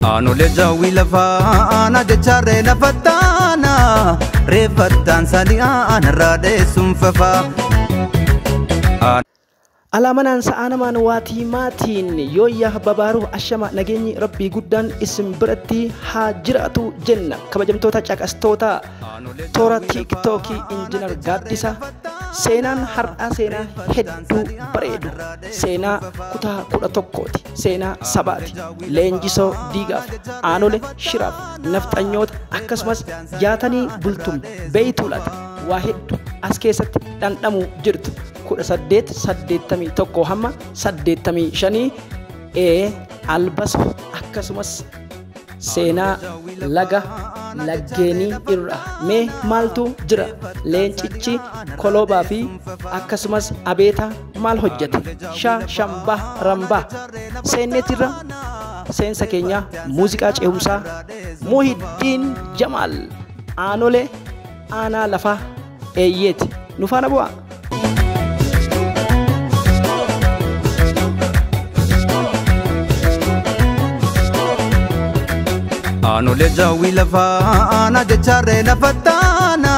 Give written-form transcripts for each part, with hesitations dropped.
Aanole jawi lafaana jecharre lafatana refatan sadi'an rade sumfafa Alamanan sa'anaman wati matin yoya babaru ashama nagenyi rabbi guddan isim berati hajiratu jenna kabajamtoota caqastoota tora tiktoki injinar gaddisa seenaan har'a seenaa hedduu bareedu seenaa kutaa 11ti seenaa sabaati leenjisoo diigaaf aanole shiraaf nafxanyoota akkasumas jaatanii bultum beeytuulata waa hedduu as keessatti dhandhamu jirtu 1881 hamma 85 albaso akkasumas seenaa laga laggeenii irra mee maaltu jira leencichi kolobaa fi akkasumas abeeta maal hojjete shambaa rambaa seenneetirra seensa keenya muuziqaa ce'umsaa Muhiddiin Jamaal aanole aanaa lafaa eeyyeeti nu faana bu'aa. Aanole jawi lafaana jecharre lafatana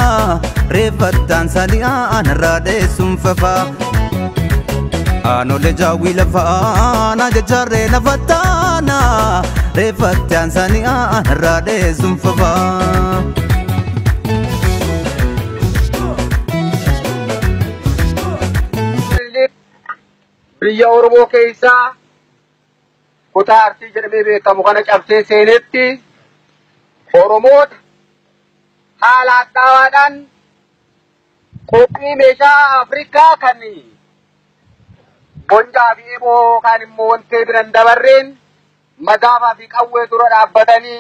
refatan sadi'an rade sumfafa Aanole jawi lafaana jecharre lafatana refatan sadi'an rade sumfafa Biyya Oromoo keessaa kutaa Arsii jedhamee beekamu kana cabsee seenetti Oromoota haala addawaadhaan qophii meeshaa Afrikaa kan bonjaa fi eeboo kan immoo wantee biran dabarreen madaabaa fi qawwee dura dhaabbatanii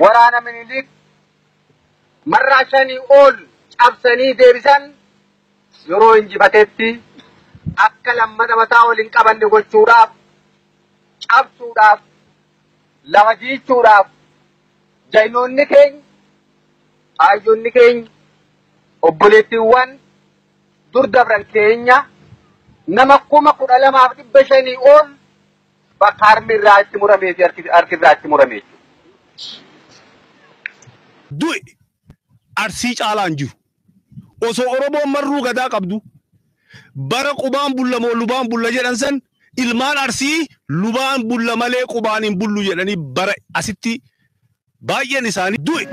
waraana Minilik marraa 5 ol cabsanii deebisan yeroo injifatetti akka lammata mataa waliin qabanne gochuudhaaf cabsuudhaaf lafa jiichuudhaaf jaynoonni keenya hayyoonni keenya obboleettiiwwan dur dabran keenya nama 12,500 ol bakka harmi irraa itti muramee fi harki irraa itti muramee du'i Arsii caalaan jiru osoo Oromoon marruu gadaa qabdu bara qubaan bulla moo lubaan bulla jedhan san ilmaan Arsii lubaan bulla malee qubaan hin bullu jedhanii bara asitti baay'een isaanii du'e.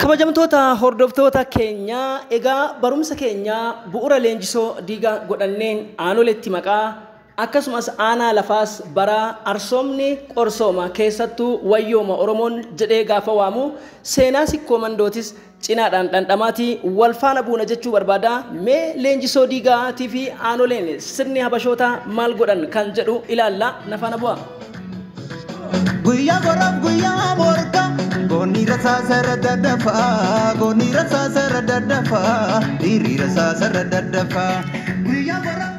kabajamtoota hordoftoota keenya egaa barumsa keenya bu'uura leenjisoo diigaa godhanneen aanoletti maqaa akkasumas aanaa lafaas bara arsoomni qorsooma keessattuu wayyooma Oromoon jedhee gaafa waamu seenaa sikkoo mandootis cinaadhaan dhandhamaatii wal faana buuna jechuu barbaada mee leenjisoo diigaatii fi aanoleen sirni habashoota maal godhan kan jedhu ilaalla na faana bu'a. Guyyaa boraaf guyyaa morka goonni rasaasarra daddafa goonni rasaasarra daddafa dhiirri rasaasarra daddafa guyyaa boraaf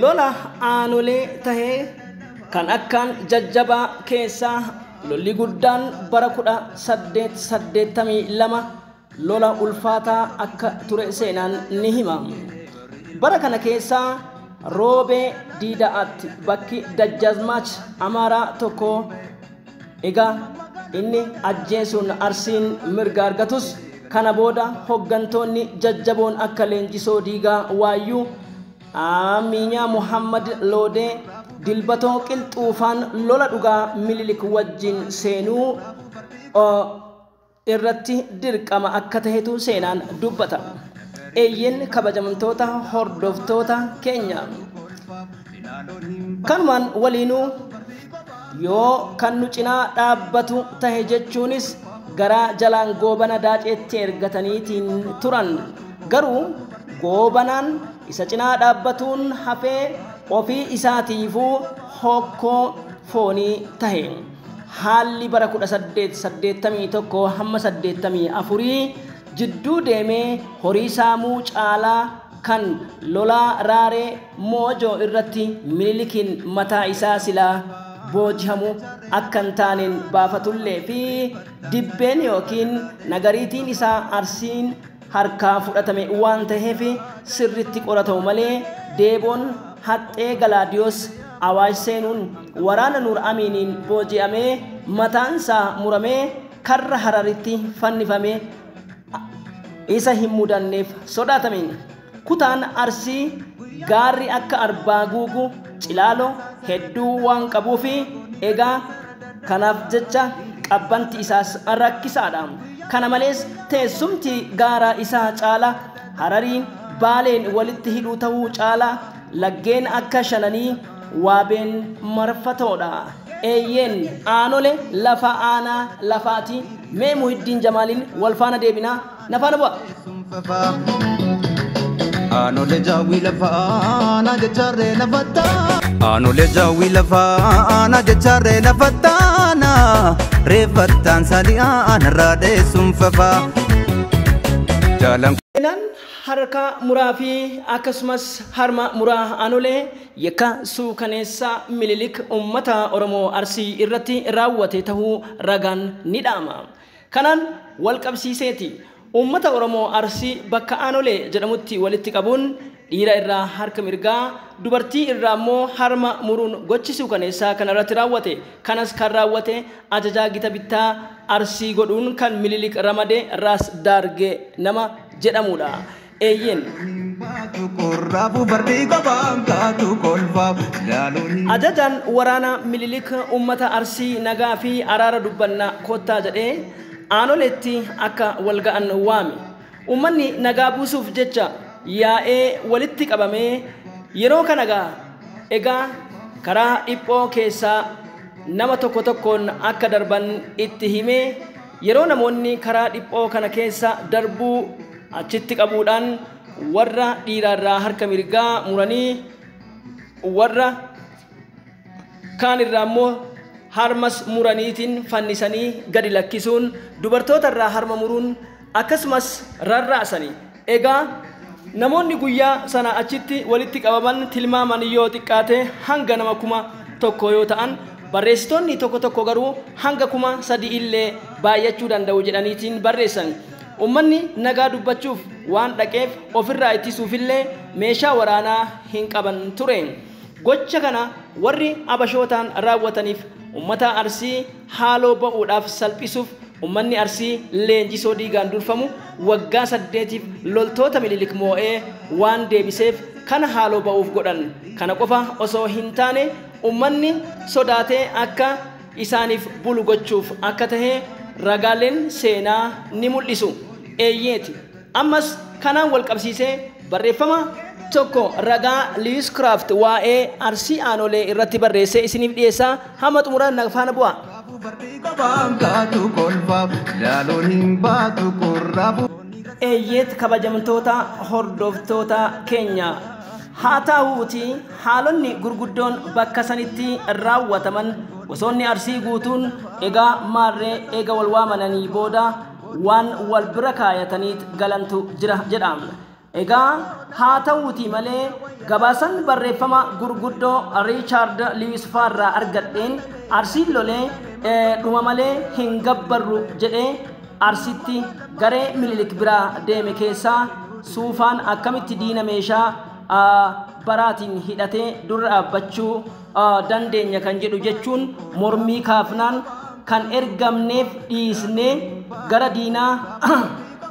lola aanolee tahee kan akkaan jajjabaa keessaa lolli guddaan bara 1882 lola ulfaataa akka ture seenaan ni hima. Bara kana keessaa roobee diida'aatti bakki Dajjazmaach Amaaraa tokko egaa inni ajjeesuun Arsiin mirga argatus kana booda hoggantoonni jajjaboon akka leenjisoo diigaa waayyuu Aminyaa Muhammad Loodee dilbatoo qilxuufaan lola dhugaa Minilik wajjin seenuu irratti dirqama akka tahetu seenaan dubbata. Eeyyen kabajamtoota hordoftoota keenya kanumaan waliinuu yoo kan nu cinaa dhaabbatu tahe jechuunis garaa jalaan goobana daaceetti ergataniitiin turan garuu goobanaan isa cinaa dhaabbatuun hafee ofii isaatiifuu hokkoo foonii tahe haalli bara 1881 hamma 84 jidduu deemee horii saamuu caalaa kan lolaa raaree moojoo irratti Minilikiin mataa isaa silaa booji'amu akka hin taaneen baafatullee fi dibbeen yookiin nagariitiin isaa Arsiin harkaa fudhatame waan ta'eef sirritti qoratamu malee deeboon haxxee Galaadiyoos Awaash seenuun waraana Nuur Amiiniin booji'amee mataan isaa muramee karra Hararitti fannifamee isa hin mudanneef sodaatameen kutaan Arsii gaarri akka Arbaa Guuguu Cilaaloo hedduu waan qabuuf egaa kanaaf jecha qabbanti isaas rakkisaadha. Kana malees teessumti gaara isaa caala Harariin Baaleen walitti hidhuu ta'uu caala laggeen akka Shananii Waabeen marfatoodha. Eeyyeen aanole lafa aanaa lafaati. Mee Muhiddiin Jamaaliin wal faana deebinaa na faana bu'a. Aanole jaawii lafa aanaa jechaarree lafataa. Aanole jaawii lafa aanaa jechaarree lafataana. Reeffattaan sadii aanarraa deessuun fafaa. Jaalan. Harka muraa fi akkasumas harma muraa aanolee yakka suukaneessaa Minilik uummata Oromoo Arsii irratti raawwate tahuu ragaan ni dhaama. Kanaan wal qabsiiseeti uummata Oromoo Arsii bakka aanolee jedhamutti walitti qabuun dhiira irraa harka mirgaa dubartii irraa immoo harma muruun gochi suukaneessaa kana irratti raawwate. Kanas kan raawwate ajajaa gita bittaa Arsii godhuun kan Minilik ramade Raas Daargee nama jedhamudha. Eeyyeen ajajaan waraana Minilik uummata Arsii nagaa fi araara dubbannaa kottaa jedhee aanoleetti akka walga'an waame. Uummanni nagaa buusuuf jecha yaa'ee walitti qabamee yeroo kana egaa karaa dhiphoo keessaa nama tokko tokkoon akka darban itti himee yeroo namoonni karaa dhiphoo kana keessa darbuu achitti qabuudhaan warra dhiirarraa harka mirgaa muranii warra kaan irraa immoo harmas muraniitiin fannisanii gadi lakkisuun dubartoota irraa harma muruun akkasumas rarraasanii. Egaa namoonni guyyaa sana achitti walitti qabaman tilmaaman yoo xiqqaate hanga nama 1,000 yoo ta'an barreessitoonni tokko tokko garuu hanga 3,000 illee baay'achuu danda'u jedhaniitiin barreessan. Uummanni nagaa dubbachuuf waan dhaqeef ofirraa ittisuufillee meeshaa waraanaa hin qaban ture. Gocha kana warri abashootaan raawwataniif uummata Arsii haaloo ba'uudhaaf salphisuuf uummanni Arsii leenjisoo dhiigaan durfamu waggaa 8 loltoota Minilik moo'ee waan deebiseef kana haaloo ba'uuf godhan. Kana qofa osoo hin taane uummanni sodaatee akka isaaniif bulu gochuuf akka tahee ragaaleen seenaa ni mul'isu. Eeyyeeti ammas kanaan wal qabsiisee barreeffama tokko ragaa Lewis Craft waa'ee Arsii aanolee irratti barreessee isiniif dhiyeessaa hamma xumuraan na faana bu'a. Eeyyeet kabajamtoota hordoftoota keenya haa ta'uuti haalonni gurguddoon bakka sanitti raawwataman gosoonni Arsii guutuun egaa maarree eega wal waamananii booda waan wal bira kaayataniit galantu jira jedhama. Egaa haa ta'uuti malee gabaasan barreeffama gurguddoo Riichaard Lewis faarraa argadheen Arsiin lolee dhuma malee hin gabbarru jedhee Arsitti garee Minilik biraa deeme keessaa suufaan akkamitti diina meeshaa baraatiin hidhatee dura dhaabbachuu dandeenya kan jedhu jechuun mormii kaafnaan kan ergamneef dhiisnee gara diinaa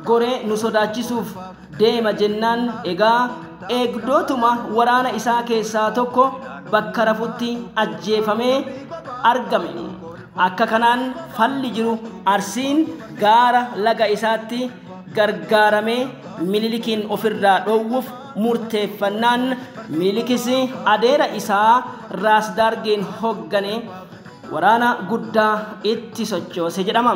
goree nu sodaachisuuf deema jennaan egaa eegdotuma waraana isaa keessaa tokko bakka rafutti ajjeefamee argame. Akka kanaan falli jiru Arsiin gaara laga isaatti gargaaramee Minilikiin ofirraa dhoowwuuf murteeffannaan Minilikis adeera isaa Raas Daargeen hoggane waraana guddaa itti sochoose jedhama.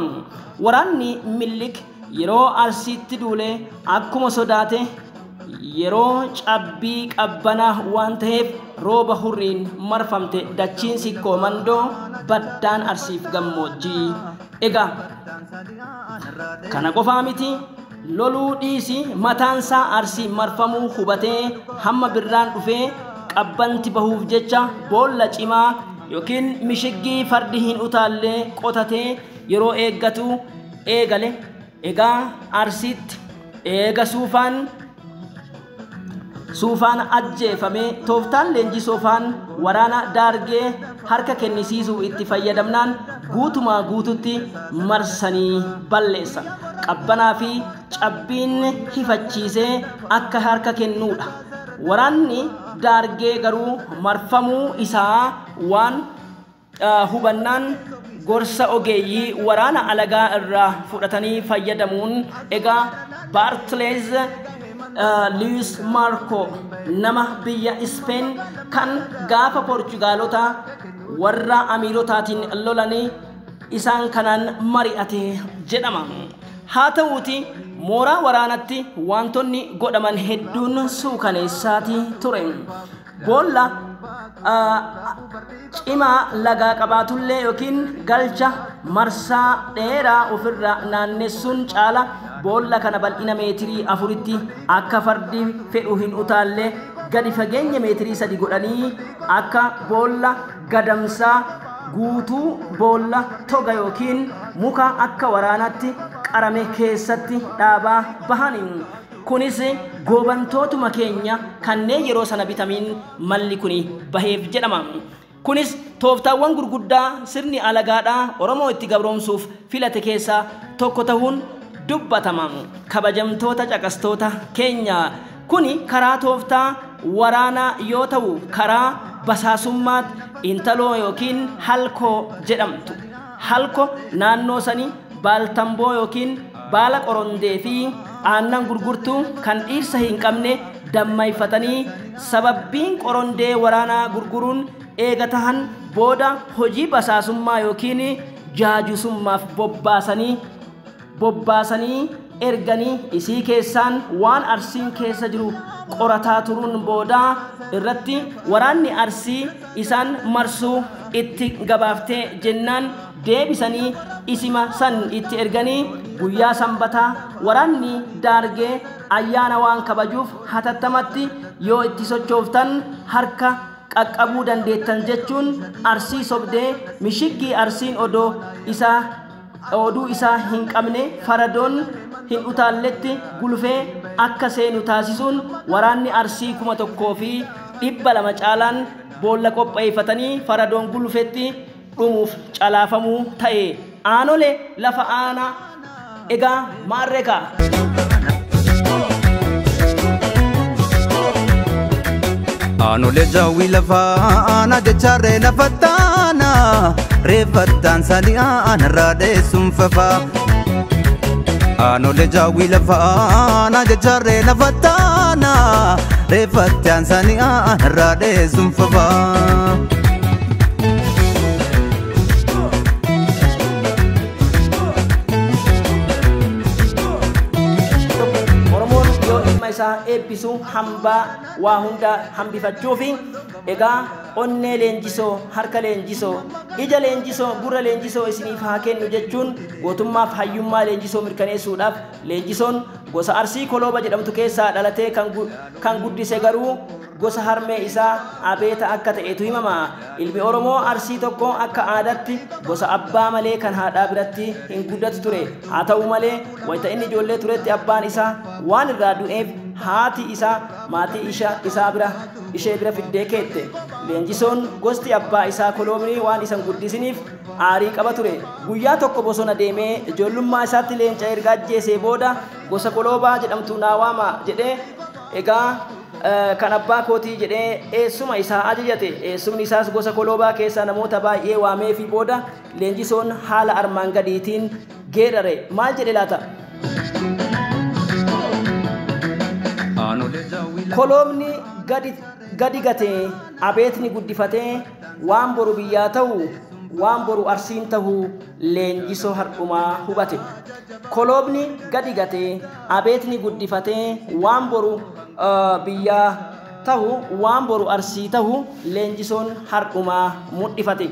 Waraanni Minilik yeroo Arsiitti duule akkuma sodaate yeroo cabbii qabbanaa waan ta'eef rooba hurriin marfamte dachiin sikkoo mandoo baddaan Arsiif gammoojjii. Egaa kana qofaa miti loluu dhiisi mataansaa Arsii marfamuu hubatee hamma birraan dhufee qabbanti bahuuf jecha boolla cimaa yookiin mishiggii fardi hin utaallee qotatee yeroo eeggatu eegale. Egaa Arsiitti eega suufaan ajjeefamee tooftaan leenjii soofaan waraana Daargee harka kennisiisuu itti fayyadamnaan guutumaa guututti marsanii balleessan. Qabbanaa fi cabbiin hifachiisee akka harka kennuudha. Waraanni Daargee garuu marfamuu isaa waan hubannaan gorsa ogeeyyii waraana alagaa irraa fudhatanii fayyadamuun egaa Bartleez Luis Marco nama biyya Spain kan gaafa Portugaalota warra Amiirotaatiin lolanii isaan kanaan mari'ate jedhama. Haa ta'uuti mooraa waraanatti wantoonni godhaman hedduun suukaneessaati ture. Boolla cimaa lagaa qabaatullee yookiin galcha marsaa dheeraa ofirra naannessuun caala boolla kana bal'ina meetirii 4tti akka fardi fedhu hin utaalle gadi fageenya meetirii 3 godhanii akka boolla gadamsaa guutuu boolla toga yookiin muka akka waraanatti qarame keessatti dhaabaa bahaniin. Kunis goobantootuma keenya kanneen yeroo sana bitamiin malli kuni baheef jedhama. Kunis tooftaawwan gurguddaa sirni alagaadhaa Oromoo itti gabroomsuuf filate keessaa tokko ta'uun dubbatama. Kabajamtoota caqastoota keenya kuni karaa tooftaa waraanaa yoo ta'u karaa basaasummaatti intaloo yookiin halkoo jedhamtu. Halko naannoo sanii baaltamboo yookiin baala qorondee fi aannan gurgurtuu kan dhiirsa hin qabne dammayfatanii sababbiin qorondee waraanaa gurguruun eega tahan booda hojii basaasummaa yookiin jaajusummaaf bobbaasanii erganii isii keessaan waan Arsiin keessa jiru qorataa turuun booda irratti waraanni Arsii isaan marsuu itti gabaaftee jennaan deebisanii isima san itti erganii guyyaa sanbataa waraanni Daargee ayyaana waan kabajuuf hatattamatti yoo itti sochooftan harka qaqqabuu dandeettan jechuun Arsii sobdee mishiggii Arsiin oduu isaa hin qabne faradoon hin utaalletti gulufee akka seenu taasisuun waraanni Arsii 1,200 caalaan boolla qopheeffatanii faradoon gulufetti dhumuuf calaafamuu ta'e. Aanolee lafa aanaa egaa maarreekaa. Aanolee jaawwi lafa aanaa jechaarree lafa taana reeffattaan sadii aanarraa dheessuun fafa. Aanolee jaawwi lafa aanaa jechaarree lafa taana reeffattaan sadii aanarraa dheessuun fafa. Isaa eebbisu hambaa waa hunda hambifachuufi egaa onnee leenjisoo harka leenjisoo ija leenjisoo gurra leenjisoo isiniif haa kennu jechuun gootummaaf hayyummaa leenjisoo mirkaneessuudhaaf leenjisoon gosa Arsii Kolooba jedhamtu keessaa dhalatee kan guddise garuu gosa harmee isaa Abeeta akka ta'etu himama. Ilmi Oromoo Arsii tokko akka aadaatti gosa abbaa malee kan haadhaa biratti hin guddatu ture. Haa ta'u malee wayita inni ijoollee turetti abbaan isaa waan irraa du'eef haati isaa maatii ishee bira fiddee keette. Leenjisoon gosti abbaa isaa Koloobni waan isan guddisiniif aarii qaba ture. Guyyaa tokko bosona deemee ijoollummaa isaatti leenca erga ajjeesee booda gosa Koloobaa jedhamtu naa waama jedhee egaa kan abbaa kootii jedhee eessuma isaa ajajate. Eessumni isaas gosa Koloobaa keessaa namoota baay'ee waamee fi booda leenjisoon haala armaan gadiitiin geedhare. Maal jedhe laata? Koloobni gadi gatee Abeetni guddifatee waan boru biyyaa ta'u waan boru Arsiin ta'u leenjisoo har'umaa hubate. Koloobni gadi gatee Abeetni guddifatee waan boru biyyaa ta'u waan boru Arsii ta'u leenjisoon har'umaa mul'ifate.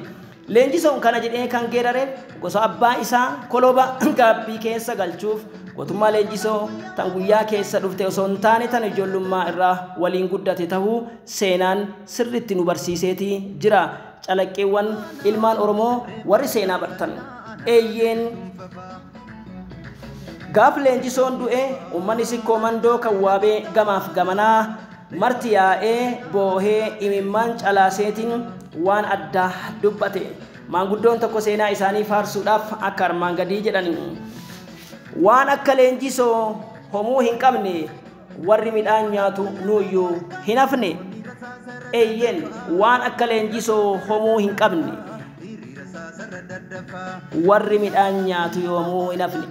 Leenjisoon kana jedhee kan geedhare gosa abbaa isaa Kolooba gaabbii keessa galchuuf gootummaa leenjisoo tan guyyaa keessa dhufte osoo hin taane tan ijoollummaa irraa waliin guddate ta'uu seenaan sirriitti nu barsiiseeti jira. calaqqeewwan ilmaan Oromoo warri seenaa baratan. Eeyyeen gaaf leenjisoon du'e uummanni sikkoo mandoo kan waabee gamaaf gamanaa marti yaa'ee boohee imimmaan calaaseetiin waan addaa dubbate. Maanguddoon tokko seenaa isaanii faarsuudhaaf akka armaan gadii jedhani. Waan akka leenjisoo homuu hin qabne warri midhaan nyaatu nuuyyuu hin hafne. Eeyyeen waan akka leenjisoo homuu hin qabne warri midhaan nyaatu yoomuu hin hafne.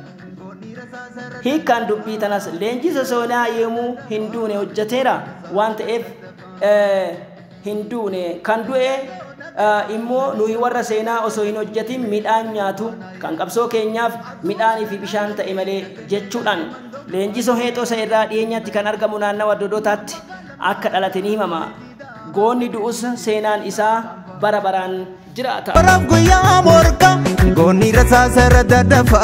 Hiikkaan dubbii tanas leenjisa soonaa yoomuu hin duune hojjeteera waan ta'eef hin duune kan du'e immoo nuyi warra seenaa osoo hin hojjetin midhaan nyaatu kan qabsoo keenyaaf midhaanii fi bishaan ta'e malee jechuudhaan leenjisoo heexoo isa irraa dhiyeenyatti kan argamu naannawa Dodotaatti akka dhalate ni himama. Goonni du'us seenaan isaa bara baraan jiraata. Barab guyyaa morka goonni rasaa sarara daddafa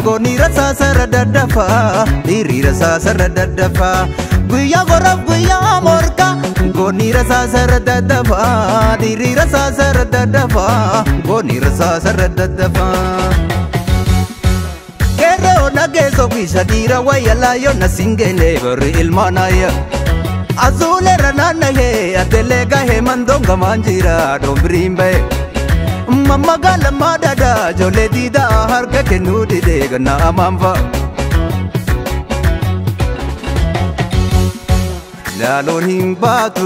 goonni rasaa sarara daddafa dhiirri rasaa sarara daddafa guyyaa barab guyyaa morka goonni rasaa sarara daddafa dhiirri rasaa sarara daddafa goonni rasaa sarara daddafa. Keroo nageessoo kiisa dhiira wayyalaa yoo na singene barri ilmaanaya. Azule ranana he atelega he mandonga manjira dombrimbe mamma gala madada jole dida harka kenudi de gana amamba lalor himbatu